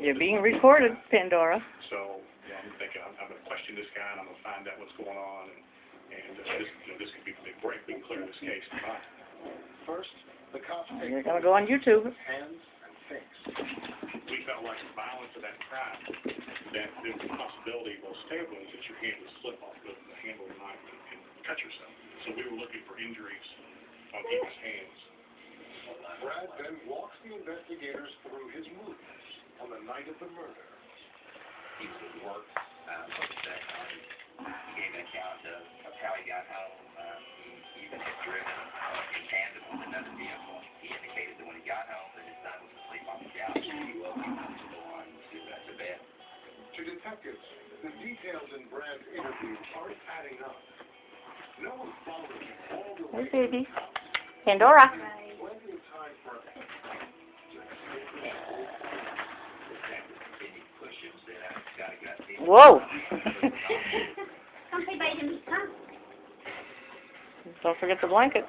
You're being recorded, Pandora. So, I'm thinking, I'm going to question this guy, and I'm going to find out what's going on, and this could be a big break. We can clear this case tonight. First, the cops take You're going to go on YouTube. hands and face. We felt like the violence of that crime, that there was a possibility, well, stab wounds, that your hand would slip off the handle of the knife and cut yourself. So we were looking for injuries on people's hands. Brad then walks the investigators through his movements on the night of the murder. He was at work most of that night. He gave an account of how he got home. He even had driven in tandem with another vehicle. He indicated that when he got home that his son was asleep on the couch. He woke him up to go on to bed. To detectives, the details in Brad's interview aren't adding up. No one followed him all the way Hey, baby. to the house. Pandora. Plenty of time for a Whoa. Come say bye to me, come. Don't forget the blanket.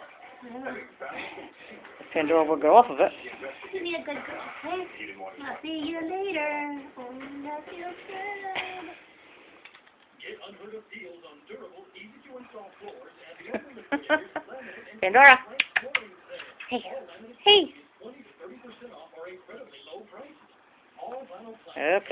Pandora will go off of it. You be a good girl, okay? I'll see you later. And that feels good. Get unheard of deals on durable, easy-to-install floors at the open refrigerators, laminate, and Pandora. flooring sale. Hey. All laminate Hey. is 20 to 30% off our incredibly low prices. All vinyl planks. Okay.